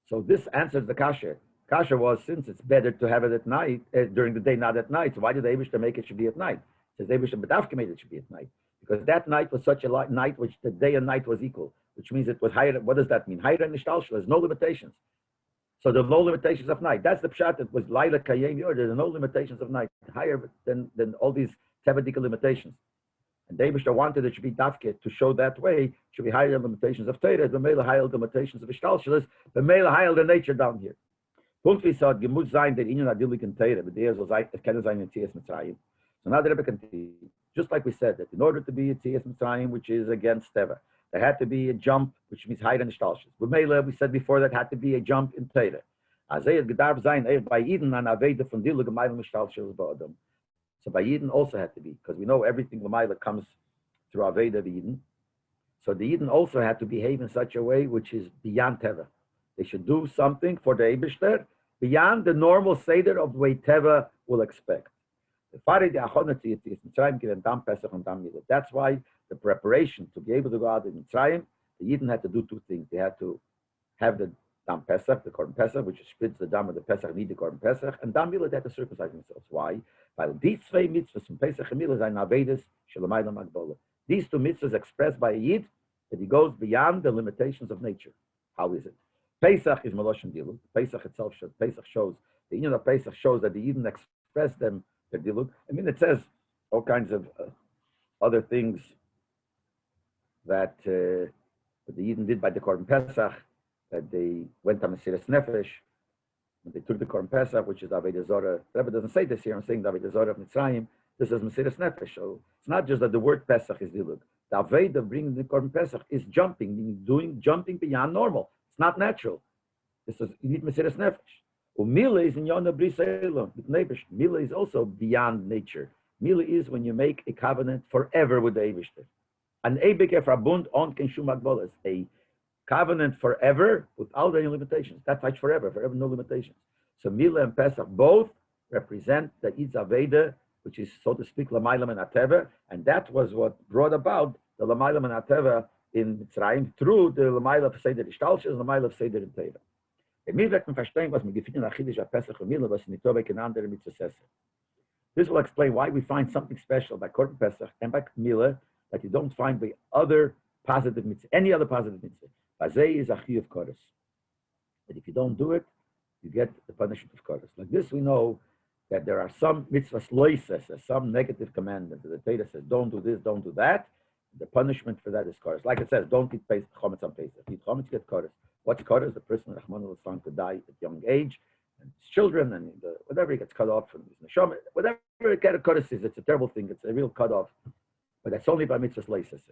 A: So this answers the kasha. Kasha was, since it's better to have it at night, during the day, not at night, so why did the Eibishter make it should be at night? Says the Eibishter B'davke made it should be at night. Because that night was such a night which the day and night was equal, which means it was higher. What does that mean? Higher than Nishtalshel, there's no limitations. So there are no limitations of night. That's the pshat. It was Laila Kayem Yor. There are no limitations of night, higher than all these Tevadika limitations. And David wanted it should be dafke to show that way, should be higher limitations of Torah, the male higher limitations of Ishtalshalis, the male higher the nature down here. Punkt wie sagt, gemut sein der Inyan Adilik in Torah, but there soll kennen sein in Tzias Mitzrayim. So now the Rebbe continues, just like we said, that in order to be a Tzias Mitzrayim, which is against Teva, there had to be a jump, which means higher than Ishtalshalis. But Mele, we said before, that had to be a jump in Torah. As gedarf sein, by Eden an Aveda von Dilu gemayel Ishtalshalis ba'adam. So by Eden also had to be, because we know everything Lamaila comes through Aveda of Eden. So the Eden also had to behave in such a way which is beyond Teva. They should do something for the Eibishter beyond the normal Seder of the way Teva will expect. That's why the preparation to be able to go out in Mitzrayim, the Eden had to do two things. They had to have the Dam Pesach, the Korban Pesach, which splits the Dam of the Pesach, need the Korban Pesach, and Dam Milah, they had to circumcise themselves. Why? Weil these zwei mitzvahs from Pesach and Milah sind Avedas Shelamayla Magbola. These two mitzvahs expressed by a Yid that he goes beyond the limitations of nature. How is it? Pesach is Malosh and Diluk. Pesach itself shows, Pesach shows, the union of Pesach shows that the Yidden express them, their Diluk. I mean, it says all kinds of other things that the Yidden did by the Korban Pesach, that they went to Mesiras Nefesh, when they took the Korban Pesach, which is Avodah Zorah. The Rebbe doesn't say this here. I'm saying the Avodah Zorah of Mitzrayim. This is Mesiras Nefesh. So it's not just that the word Pesach is Diluk. The Avodah of bringing the Korban Pesach is jumping, meaning jumping beyond normal. It's not natural. This is, you need Mesiras Nefesh. Mila is in Yona Bris Eilon with Neighbor. Mila is also beyond nature. Mila is when you make a covenant forever with the Eibishter. An Eibike Verbund on Ken Shum Agbolas, a covenant forever without any limitations. That's like forever, no limitations. So Mila and Pesach both represent the Idz Aveda, which is, so to speak, Lamaylam and Ateva, and that was what brought about the Lamaylam and Ateva in Mitzrayim through the Lamaylam of Seder Ishtalsh and Lamaylam of Seder in Teva. This will explain why we find something special by Korban Pesach and by Mila that you don't find by other positive mitzvah, any other positive mitzvah. Bazei is a chi of koros. But if you don't do it, you get the punishment of koros. Like this, we know that there are some mitzvahs loises, some negative commandments. The Torah says, don't do this, don't do that. The punishment for that is koros. Like it says, don't eat chometz on Pesach. If you eat chometz, get koros. What's koros? The person, Rahman al could die at young age, and his children, and whatever he gets cut off from his neshama, whatever koros is, it's a terrible thing. It's a real cut off. But that's only by mitzvahs loises.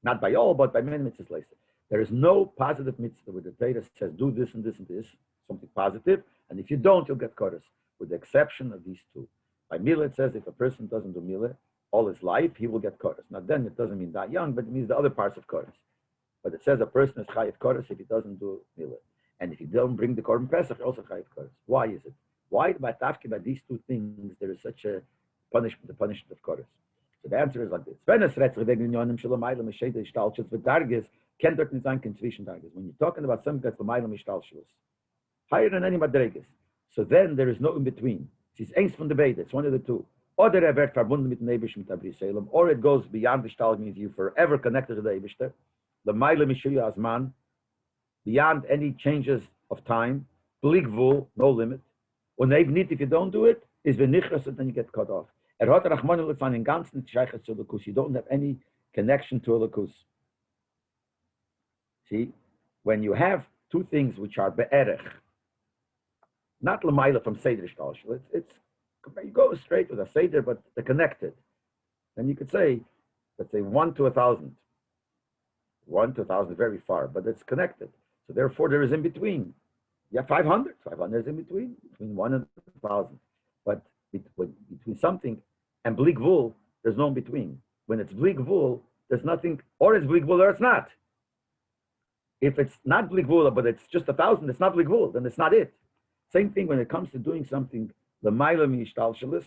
A: Not by all, but by many mitzvahs loises. There is no positive mitzvah where the Torah says, do this and this and this, something positive, and if you don't, you'll get koros, with the exception of these two. By Milah, it says if a person doesn't do Milah all his life, he will get koros. Now then, it doesn't mean that young, but it means the other parts of koros. But it says a person is chayiv koros if he doesn't do Milah. And if you don't bring the Korban Pesach, also chayiv koros. Why is it? Why by these two things, there is such a punishment, the punishment of koros? So the answer is like this. When you're talking about something that's higher than any madreges, so then there is no in between. It's angst from the bed. It's one of the two. Or it goes beyond the shtal, means you forever connected to the Eibishter. The Maila Mishuya Azman, beyond any changes of time. Bligvul, no limit. If you don't do it, is v'nichras, and then you get cut off. You don't have any connection to a lakus. See, when you have two things which are be'erech, not l'mayla from Seder Ishtal, it's you go straight with a Seder, but they're connected. Then you could say, let's say 1 to 1,000. 1 to 1,000 is very far, but it's connected. So therefore, there is in between. You have 500. 500 is in between 1 and 1,000. But between something and bleak wool, there's no in between. When it's bleak wool, there's nothing, or it's bleak wool or it's not. If it's not bleak wool, but it's just 1,000, it's not bleak wool, then it's not it. Same thing when it comes to doing something, the Maila Mishtalshalis,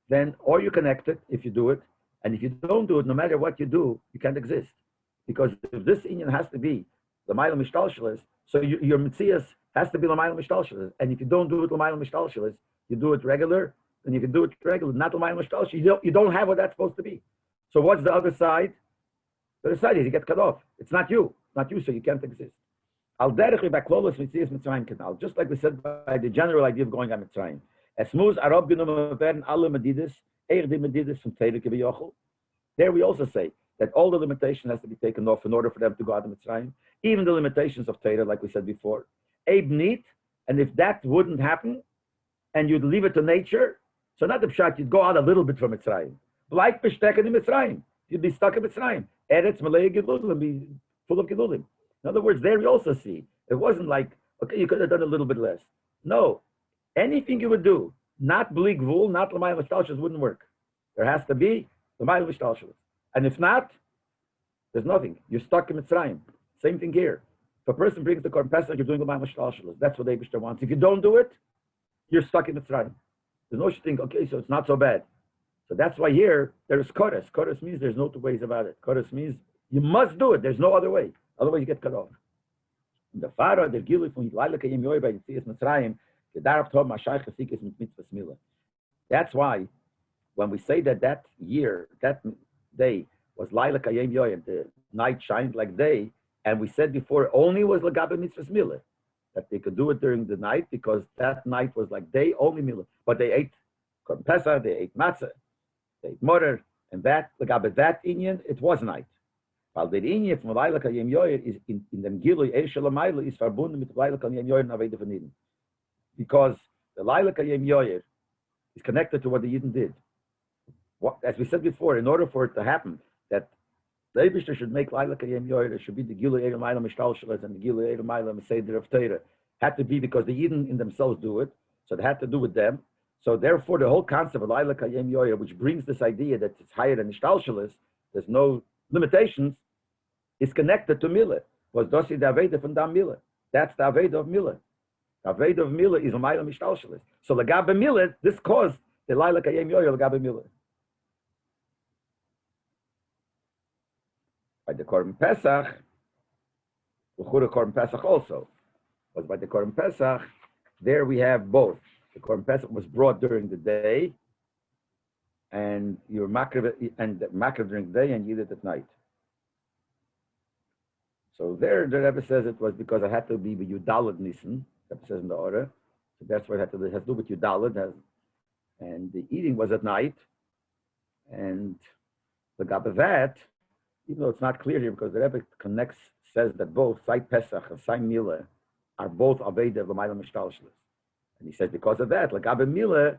A: then, or you connect it if you do it, and if you don't do it, no matter what you do, you can't exist. Because if this Inyan has to be the Maila Mishtalshalis, so your Metzias has to be the Maila Mishtalshalis. And if you don't do it the Maila Mishtalshalis, you do it regular, and if you do it regular, not the Maila Mishtalshalis, you don't have what that's supposed to be. So what's the other side? The other side is you get cut off. It's not you, so you can't exist. Al derech by Klolos Metzias Mitzrayim Canal, just like we said by the general idea of going on Mitzrayim. Es muss Arab genommen werden alle Medidus, die Medidus von Teile Kebiyochel. There we also say that all the limitation has to be taken off in order for them to go out of Mitzrayim. Even the limitations of Torah, like we said before. Abe need, and if that wouldn't happen, and you'd leave it to nature, so not the pshat, you'd go out a little bit from Mitzrayim. Like bestecken in Mitzrayim. You'd be stuck in Mitzrayim. Eretz Malay Gilulim, be full of Gilulim. In other words, there we also see, it wasn't like, okay, you could have done a little bit less. No, anything you would do, not Bli Gvul, not L'mayim Mishtalshus, wouldn't work. There has to be L'mayim Mishtalshus. And if not, there's nothing. You're stuck in Mitzrayim. Same thing here. If a person brings the Korban Pesach, you're doing L'mayim Mishtalshus. That's what Eibishter wants. If you don't do it, you're stuck in Mitzrayim. There's no such thing, okay, so it's not so bad. So that's why here, there is Kodesh. Kodesh means there's no two ways about it. Kodesh means you must do it. There's no other way. Otherwise, you get cut off. The Pharaoh, the Gilu from Laila Kayim Yoy by Yitzias Mitzrayim, the Darab Tov Mashayich Chasikis Mitzvah Smila. That's why when we say that that year, that day was Laila Kayim Yoy, and the night shined like day, and we said before only was Lagabe Mitzvah Smila, that they could do it during the night because that night was like day, only Mila. But they ate Korban Pesach, they ate Matzah, they ate Morer, and that, Lagabe that Inyan, it was night. Weil der Inje von Laila Kayim Yoyer is in dem Gilui Shalamayla is verbunden mit Laila Kayim Yoyer Navede von Eden. Because the Laila Kayim Yoyer is connected to what the Yidden did. What, as we said before, in order for it to happen, that the Eibishter should make Laila Kayim Yoyer, there should be the Gilui Shalamayla Mishtalshalas and the Gilui Shalamayla Meseder of Teira. Had to be because the Yidden in themselves do it, so it had to do with them. So therefore, the whole concept of Laila Kayim Yoyer, which brings this idea that it's higher than Mishtalshalas, there's no limitations, is connected to Mila. Was dosi the Aveda from Dam Mila. That's the Aveda of Mila. The Aveda of Mila is a Maila Mishtalshalis. So Lagabe Mila, this caused the Laila Kayem Yoyer Lagabe Mila. By the Korban Pesach, L'chura Korban Pesach also. But by the Korban Pesach, there we have both. The Korban Pesach was brought during the day, and you're makriv during the day, and you eat it at night. So there, the Rebbe says it was because I had to be with Yudalad Nissen. Rebbe says in the order. So that's what it has to do with Yudalad. And the eating was at night. And the Gabavat, even though it's not clear here, because the Rebbe says that both Sai Pesach and Sai Mila are both Aveda of L'mayla Mishtalshalis. And he says because of that, Lagabe Mila,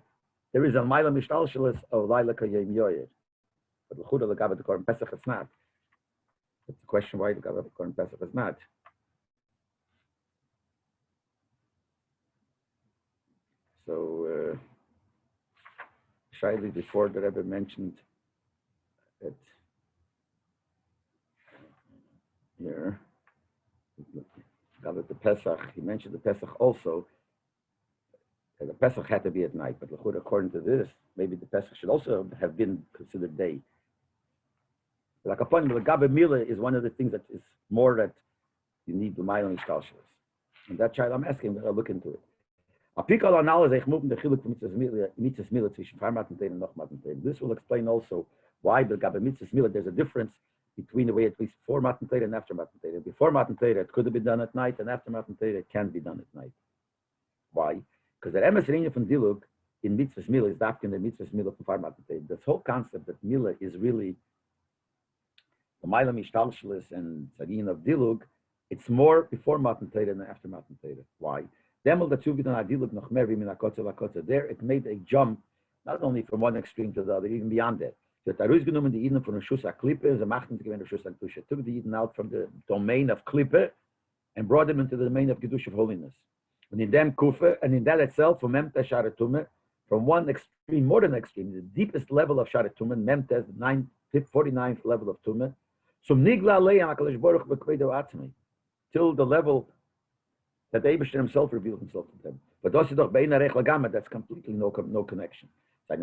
A: there is a L'mayla Mishtalshalis of Laila Kayem Yoyer. But L'chuda Lagabe the Korban Pesach it's not. It's the question why the Korban Pesach is not. So, Shaili, before the Rebbe mentioned that here, the Pesach, he mentioned the Pesach also. The Pesach had to be at night, but according to this, maybe the Pesach should also have been considered day. Like upon the Gabe Mila is one of the things that is more that you need the Mile and Shtalshalas. And that child I'm asking, I'll look into it. This will explain also why the Gabe Mitzvahs Mila, there's a difference between the way at least before Matan Torah and after Matan Torah. Before Matan Torah, it could have been done at night, and after Matan Torah, it can be done at night. Why? Because the Emes Rinya from Dilug in Mitzvahs Mila is after the Mitzvahs Mila from Matan Torah. This whole concept that Mila is really the Maila Mishtalshalis and Tzadin of Dilug, it's more before Matan Torah than after Matan Torah. Why? There it made a jump, not only from one extreme to the other, even beyond that. Took the Eden out from the domain of Klippe and brought them into the domain of Gedush of holiness. And in them Kufa, and in that itself, from Memta Sharatume, from one extreme, more than extreme, the deepest level of Sharatume, Memta, the 49th level of Tume, till the level that the Eibishter himself revealed himself to them. But that's completely no connection. So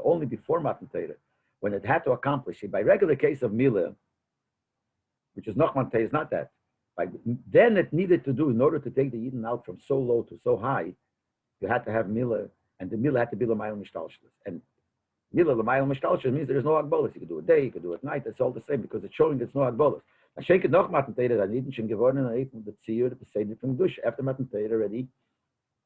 A: only before Matan Torah, when it had to accomplish it, by regular case of Mila, which is Nochman Torah, is not that. Then it needed to do, in order to take the Eden out from so low to so high, you had to have Mila, and the Mila had to be L'mayel Mishtalshalis. And Mila L'mayel Mishtalshalis means there is no Agbolas. You could do it day, you could do it night, it's all the same, because it's showing there's no Agbolas. I shake it noch Matan Torah, I need schon geworden, and I the Tziyur, the Seder from Gush, after Matan Torah already,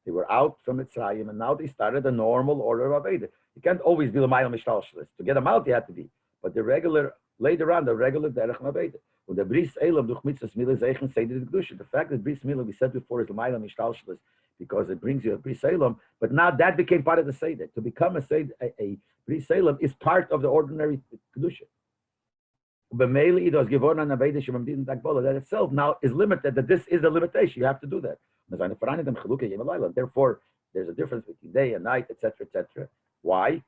A: They were out from Mitzrayim, and now they started a normal order of Aveda. You can't always be the Mayel Mishtalshelis. To get them out, you have to be. But the regular, later on, the regular Derech Aveda. When the Bris Elam durch Mitzvahs Mila Zeichen say the Kedusha. The fact that Bris Mila, we said before, is the Mayel Mishtalshelis because it brings you a Bris Elam, but now that became part of the Seder. To become a Seder, a Bris Elam is part of the ordinary Kedusha. That itself now is limited, that this is a limitation. You have to do that. Therefore, there's a difference between day and night, etc., etc. Why?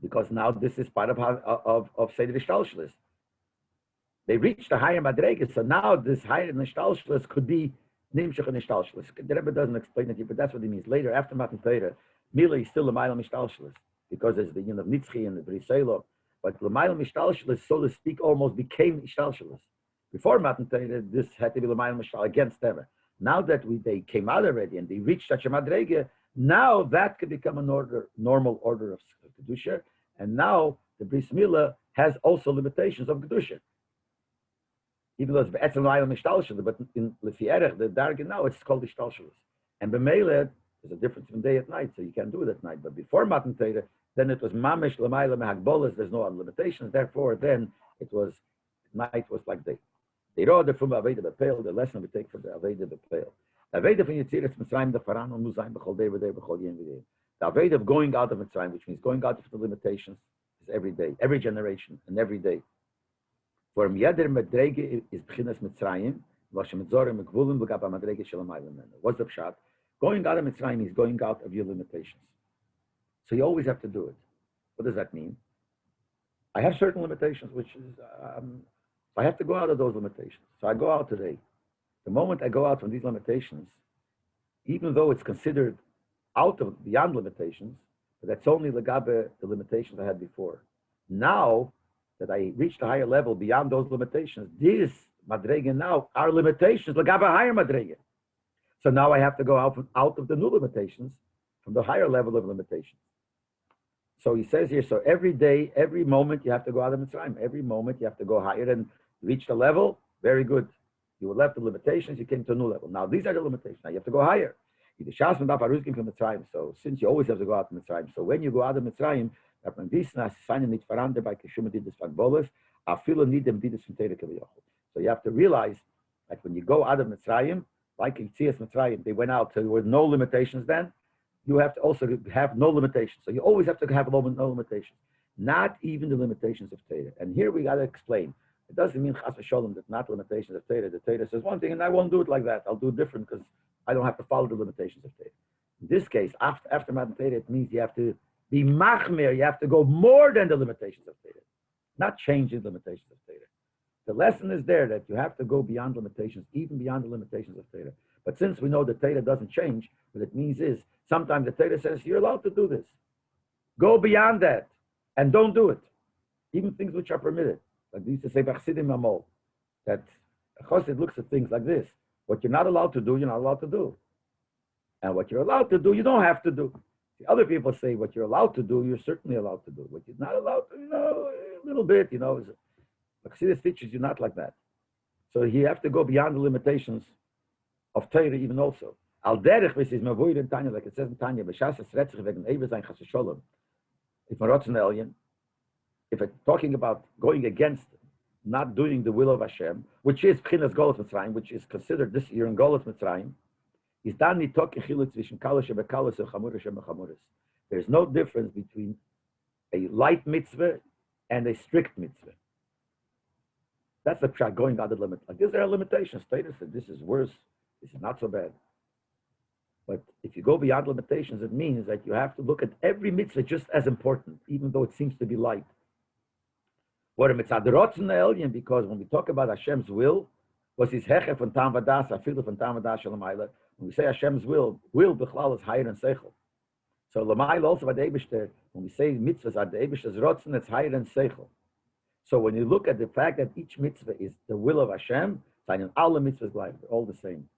A: Because now this is part of Seder Ishtalshelis. They reached the higher Madregas, so now this higher Ishtalshelis could be Nimshach and Ishtalshelis. The Rebbe doesn't explain it here, but that's what he means. Later, after Matan Torah, Mila is still a Mailam Ishtalshelis because there's the of Nitzchi and the Briselo. But the Mailam Ishtalshelis, so to speak, almost became Ishtalshelis. Before Matan Torah, this had to be the Mailam Ishtal against them. Now that they came out already and they reached such a Madrega, now that could become a normal order of Kedusha. And now the Bris Milah has also limitations of Kedusha. Even though it's Be'etzem Mailam Ishtalshelis, but in Lefi Erech, the Darga now, it's called Ishtalshelis. And B'Meileh, there's a difference from day at night, so you can't do it at night. But before Matan Torah, then it was Mamish L'mayla Mehagbolas, there's no limitations. Therefore, then it was, night was like day. They wrote the from Aveda B'Peil, the lesson we take from the Aveda B'Peil. Aveda from Yitziras Mitzrayim, the Faran, Muzayim, B'chol Day, B'chol Yom V'day. The Aveda of going out of Mitzrayim, which means going out of the limitations, is every day, every generation, and every day. For Yeder Madrege is B'chinas Mitzrayim, Vashem Mitzorim, Mekvulim, V'gab HaMadrege Shalom Aylam. What's the pshat? Going out of Mitzrayim is going out of your limitations. So you always have to do it. What does that mean? I have certain limitations, which is, I have to go out of those limitations. So I go out today. The moment I go out from these limitations, even though it's considered beyond limitations, but that's only Lagabe, the limitations I had before. Now that I reached a higher level beyond those limitations, these Madrege now are limitations, Lagabe higher Madrege. So now I have to go out of the new limitations, from the higher level of limitations. So he says here, so every day, every moment, you have to go out of Mitzrayim. Every moment, you have to go higher and reach the level. Very good. You were left the limitations, you came to a new level. Now, these are the limitations. Now, you have to go higher. So since you always have to go out of Mitzrayim, so when you go out of Mitzrayim, so you have to realize that when you go out of Mitzrayim, like in Tzias Mitzrayim, they went out, so there were no limitations then. You have to also have no limitations. So you always have to have no limitations. Not even the limitations of Torah. And here we got to explain. It doesn't mean Chas v'Sholom that not limitations of Torah. The Torah says one thing and I won't do it like that. I'll do it different because I don't have to follow the limitations of Torah. In this case, after Matan Torah, it means you have to be machmir. You have to go more than the limitations of Torah. Not changing the limitations of Torah. The lesson is there that you have to go beyond limitations, even beyond the limitations of Torah. But since we know that Torah doesn't change, what it means is sometimes the Torah says you're allowed to do this. Go beyond that and don't do it. Even things which are permitted. Like they used to say, that a chassid looks at things like this. What you're not allowed to do, you're not allowed to do. And what you're allowed to do, you don't have to do. The other people say what you're allowed to do, you're certainly allowed to do. What you're not allowed to, a little bit, Chassidus teaches you not like that. So you have to go beyond the limitations of Torah even also. Al derech which is mavoid in Tanya, like it says in Tanya, b'shas esretzich wegen ever sein chas v'sholom. If marotzen elyon, if it's talking about going against, not doing the will of Hashem, which is Pchinas Golos Mitzrayim, which is considered this year in Golos Mitzrayim, is dan nitok echilut zwischen kala shebekalas and chamura shebechamuras. There's no difference between a light mitzvah and a strict mitzvah. That's the pshat, going out of the limit. Like this, there are limitations. Torah said this is worse. This is not so bad. But if you go beyond limitations, it means that you have to look at every mitzvah just as important, even though it seems to be light. Because when we talk about Hashem's will, was his hecher von tam vadas, afilu von tam vadas shalamayla. When we say Hashem's will bichlal is higher than seichel. So lamayla also by the Eibishter, when we say mitzvahs are the Eibishter's rotzen, it's higher than seichel. So when you look at the fact that each mitzvah is the will of Hashem, all the mitzvahs like they're all the same.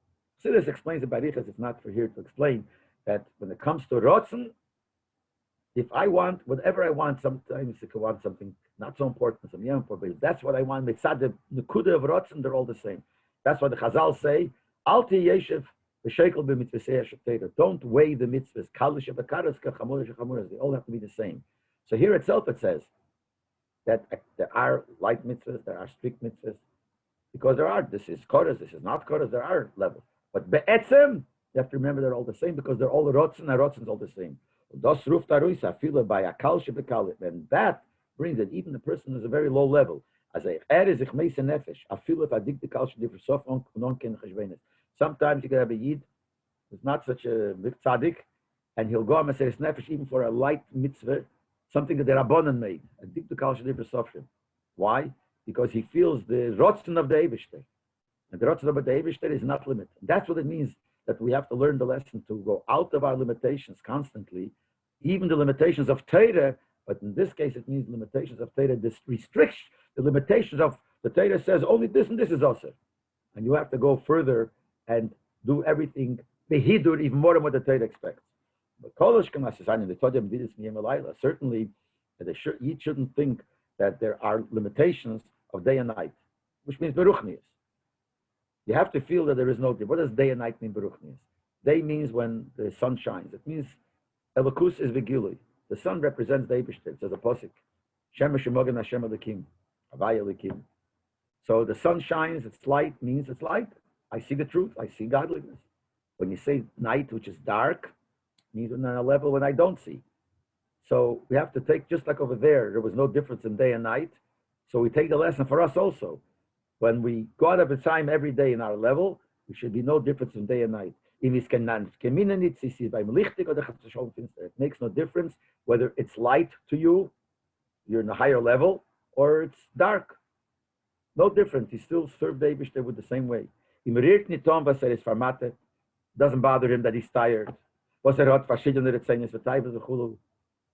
A: Chassidus explains it by Riches. It's not for here to explain that when it comes to rotzen, if I want whatever I want, sometimes I can want something not so important, something important. But that's what I want. Mitzad the nekuda of rotzen, they're all the same. That's why the Chazal say, Al ti yeshiv Don't weigh the mitzvahs. They all have to be the same. So here itself it says that there are light mitzvahs, there are strict mitzvahs, because there are, this is kodesh, this is not kodesh, there are levels. But be'etzem, you have to remember they're all the same because they're all rotzen, and rotzen is all the same. And that brings it, even the person is a very low level. Sometimes you can have a yid who's not such a big tzaddik, and he'll go and say nefesh even for a light mitzvah, something that the Rabbanan made. Why? Because he feels the rotzen of the Eibishter. And the rotzen of the Eibishter is not limited. That's what it means, that we have to learn the lesson to go out of our limitations constantly, even the limitations of Torah, but in this case it means limitations of Torah. This restricts the limitations of the Torah says only this and this is also. And you have to go further and do everything, behidur, even more than what the Torah expects. But certainly, you shouldn't think that there are limitations of day and night, which means beruchnius. You have to feel that there is no day. What does day and night mean, beruchnius? Day means when the sun shines. It means elokus is begilui. The sun represents the Eibishter. It says a posik. Shemesh emogen Hashem Elokim. Havaya Elokim. So the sun shines, it's light, means it's light. I see the truth, I see godliness. When you say night, which is dark, means on a level when I don't see. So we have to take, just like over there was no difference in day and night. So we take the lesson for us also. When we go out of the time every day in our level, there should be no difference in day and night. It makes no difference whether it's light to you, you're in a higher level, or it's dark. No difference. You still serve the Eibishter with the same way. Doesn't bother him that he's tired.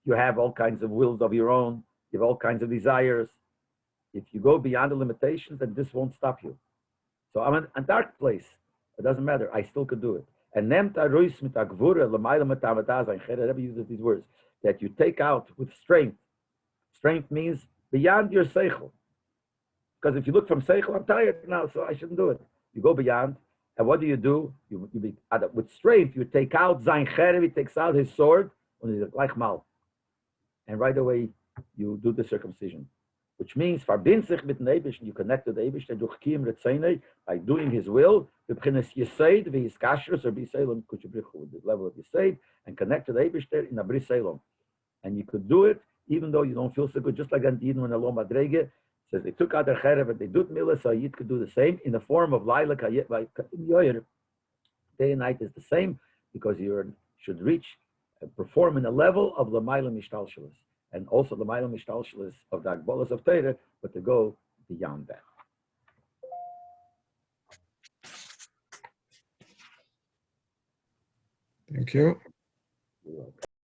A: You have all kinds of wills of your own. You have all kinds of desires. If you go beyond the limitations, then this won't stop you. So I'm in a dark place. It doesn't matter. I still could do it. And Rebbe uses these words, that you take out with strength. Strength means beyond your seichel. Because if you look from seichel, I'm tired now, so I shouldn't do it. You go beyond, and what do? You with strength, you take out Zayin Cherev, he takes out his sword, and right away you do the circumcision. Which means, you connect to the Eibush, by doing his will, with the level of Yisayid, and connect to the Eibush in a Bris Salom. And you could do it even though you don't feel so good, just like that Eden when Alom Madrege says they took out their cherev and they do milah, so Yid could do the same in the form of Laila Yoyer. Day and night is the same because you should reach and perform in a level of Lamaila Mishtalshalis, and also Lamaila Mishtalshalis of the Agbolas of Torah, but to go beyond that.
B: Thank you.
A: You're welcome.